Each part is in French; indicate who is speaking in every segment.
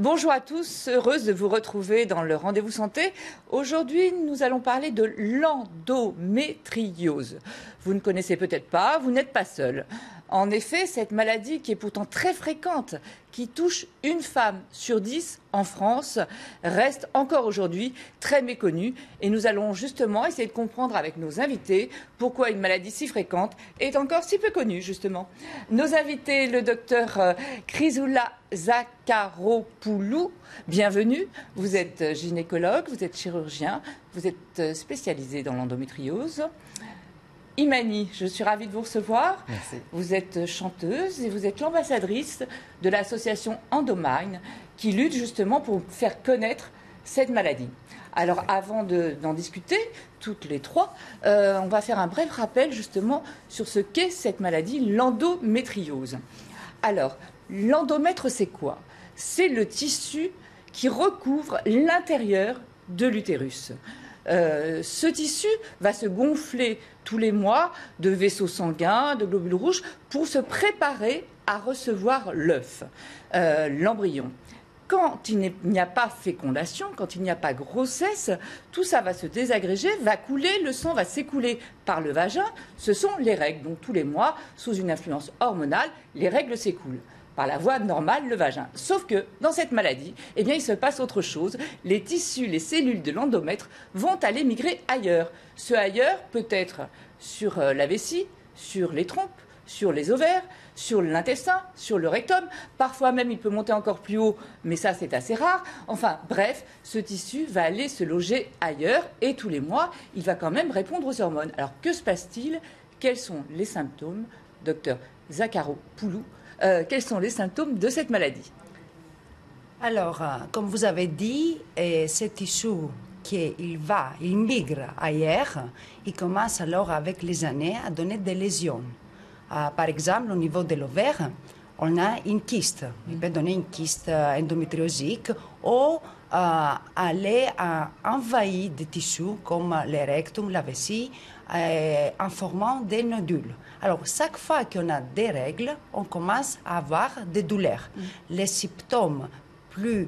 Speaker 1: Bonjour à tous, heureuse de vous retrouver dans le Rendez-vous Santé. Aujourd'hui, nous allons parler de l'endométriose. Vous ne connaissez peut-être pas, vous n'êtes pas seul. En effet, cette maladie qui est pourtant très fréquente, qui touche une femme sur 10 en France, reste encore aujourd'hui très méconnue. Et nous allons justement essayer de comprendre avec nos invités pourquoi une maladie si fréquente est encore si peu connue, justement. Nos invités, le docteur Chrysoula Zakharopoulou, bienvenue. Vous êtes gynécologue, vous êtes chirurgien, vous êtes spécialisé dans l'endométriose. Imani, je suis ravie de vous recevoir.
Speaker 2: Merci.
Speaker 1: Vous êtes chanteuse et vous êtes l'ambassadrice de l'association Endomine qui lutte justement pour faire connaître cette maladie. Alors avant d'en discuter, toutes les trois, on va faire un bref rappel justement sur ce qu'est cette maladie, l'endométriose. Alors, l'endomètre, c'est quoi? C'est le tissu qui recouvre l'intérieur de l'utérus. Ce tissu va se gonfler tous les mois de vaisseaux sanguins, de globules rouges, pour se préparer à recevoir l'œuf, l'embryon. Quand il n'y a pas fécondation, quand il n'y a pas grossesse, tout ça va se désagréger, va couler, le sang va s'écouler par le vagin. Ce sont les règles. Donc tous les mois, sous une influence hormonale, les règles s'écoulent par la voie normale, le vagin. Sauf que dans cette maladie, eh bien, il se passe autre chose. Les tissus, les cellules de l'endomètre vont aller migrer ailleurs. Ce ailleurs peut être sur la vessie, sur les trompes, sur les ovaires, sur l'intestin, sur le rectum. Parfois même, il peut monter encore plus haut, mais ça, c'est assez rare. Enfin, bref, ce tissu va aller se loger ailleurs et tous les mois, il va quand même répondre aux hormones. Alors, que se passe-t-il? Quels sont les symptômes? Docteur Zakharopoulou, quels sont les symptômes de cette maladie?
Speaker 3: Alors, comme vous avez dit, ce tissu il migre ailleurs, il commence alors avec les années à donner des lésions. Par exemple, au niveau de l'ovaire, on a une kyste. Il peut donner une kyste endométriosique ou aller envahir des tissus comme le rectum, la vessie, en formant des nodules. Alors, chaque fois qu'on a des règles, on commence à avoir des douleurs. Les symptômes plus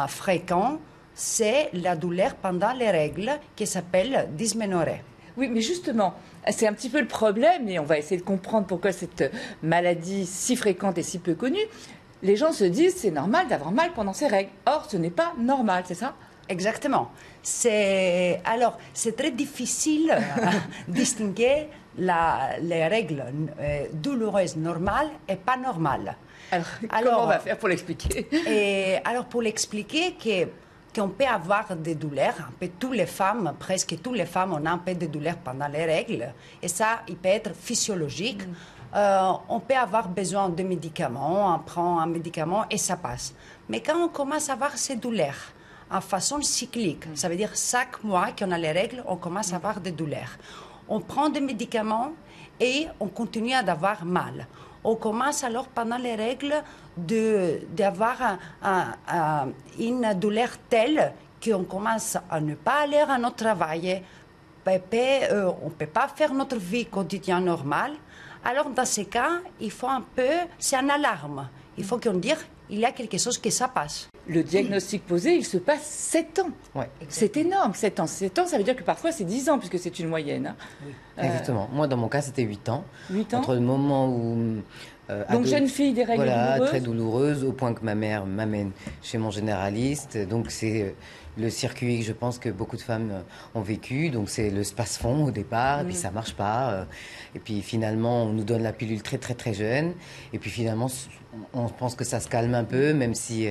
Speaker 3: fréquents, c'est la douleur pendant les règles qui s'appelle dysménorrhée.
Speaker 1: Oui, mais justement, c'est un petit peu le problème, et on va essayer de comprendre pourquoi cette maladie si fréquente et si peu connue. Les gens se disent c'est normal d'avoir mal pendant ces règles. Or, ce n'est pas normal, c'est ça?
Speaker 3: Exactement. Alors, c'est très difficile de distinguer les règles douloureuses normales et pas normales.
Speaker 1: Alors, comment on va faire pour l'expliquer?
Speaker 3: Alors, pour l'expliquer, qu'on peut avoir des douleurs, toutes les femmes, presque toutes les femmes, on a un peu de douleurs pendant les règles, et ça, il peut être physiologique. On peut avoir besoin de médicaments, on prend un médicament et ça passe. Mais quand on commence à avoir ces douleurs, en façon cyclique, ça veut dire chaque mois qu'on a les règles, on commence à avoir des douleurs. On prend des médicaments et on continue à avoir mal. On commence alors pendant les règles d'avoir une douleur telle qu'on commence à ne pas aller à notre travail. On ne peut pas faire notre vie quotidienne normale. Alors dans ces cas, il faut c'est une alarme. Il faut qu'on dise il y a quelque chose qui ça passe.
Speaker 1: Le diagnostic posé, il se passe 7 ans.
Speaker 2: Ouais.
Speaker 1: C'est énorme, 7 ans. 7 ans, ça veut dire que parfois c'est 10 ans, puisque c'est une moyenne. Hein.
Speaker 2: Oui. Exactement. Moi, dans mon cas, c'était 8 ans.
Speaker 1: 8 ans.
Speaker 2: Entre le moment où...
Speaker 1: Donc jeune fille, des règles douloureuses.
Speaker 2: Très douloureuses, au point que ma mère m'amène chez mon généraliste. Donc c'est le circuit que je pense que beaucoup de femmes ont vécu. Donc c'est le space-fond au départ, et puis ça marche pas. Et puis finalement, on nous donne la pilule très très très jeune. Et puis finalement, on pense que ça se calme un peu, même si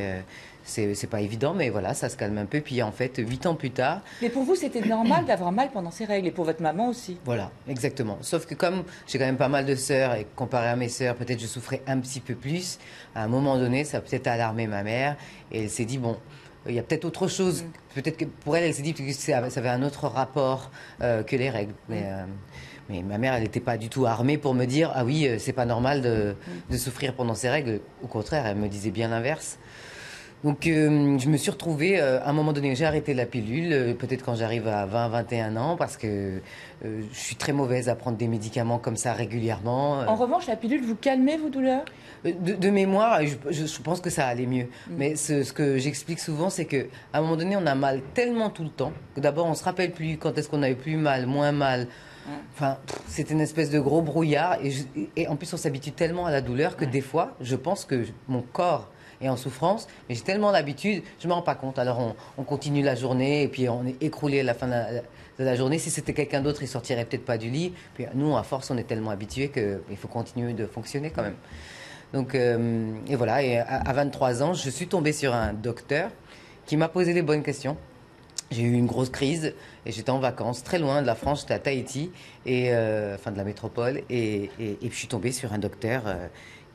Speaker 2: c'est pas évident, mais voilà, ça se calme un peu. Puis en fait, 8 ans plus tard...
Speaker 1: Mais pour vous, c'était normal d'avoir mal pendant ces règles, et pour votre maman aussi.
Speaker 2: Voilà, exactement. Sauf que comme j'ai quand même pas mal de sœurs, et comparé à mes sœurs, peut-être je souffrais un petit peu plus, à un moment donné, ça a peut-être alarmé ma mère, et elle s'est dit, bon, il y a peut-être autre chose. Peut-être que pour elle, elle s'est dit que ça avait un autre rapport que les règles. Mais ma mère, elle n'était pas du tout armée pour me dire, ah oui, c'est pas normal de souffrir pendant ces règles. Au contraire, elle me disait bien l'inverse. Donc, je me suis retrouvée, à un moment donné, j'ai arrêté la pilule, peut-être quand j'arrive à 20, 21 ans, parce que je suis très mauvaise à prendre des médicaments comme ça régulièrement.
Speaker 1: En revanche, la pilule, vous calmez vos douleurs?
Speaker 2: De mémoire, je pense que ça allait mieux. Mais ce que j'explique souvent, c'est qu'à un moment donné, on a mal tellement tout le temps, que d'abord, on se rappelle plus quand est-ce qu'on avait plus mal, moins mal. Enfin, c'était une espèce de gros brouillard. Et en plus, on s'habitue tellement à la douleur que des fois, je pense que mon corps est en souffrance, mais j'ai tellement l'habitude, je ne me rends pas compte. Alors, on continue la journée et puis on est écroulé à la fin de la journée. Si c'était quelqu'un d'autre, il sortirait peut-être pas du lit. Puis nous, à force, on est tellement habitués qu'il faut continuer de fonctionner quand même. Donc, et voilà. Et à 23 ans, je suis tombée sur un docteur qui m'a posé les bonnes questions. J'ai eu une grosse crise et j'étais en vacances très loin de la France, j'étais à Tahiti, enfin de la métropole, et puis je suis tombée sur un docteur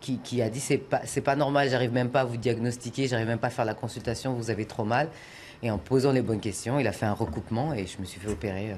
Speaker 2: qui a dit c'est pas normal, j'arrive même pas à vous diagnostiquer, j'arrive même pas à faire la consultation, vous avez trop mal. Et en posant les bonnes questions, il a fait un recoupement et je me suis fait opérer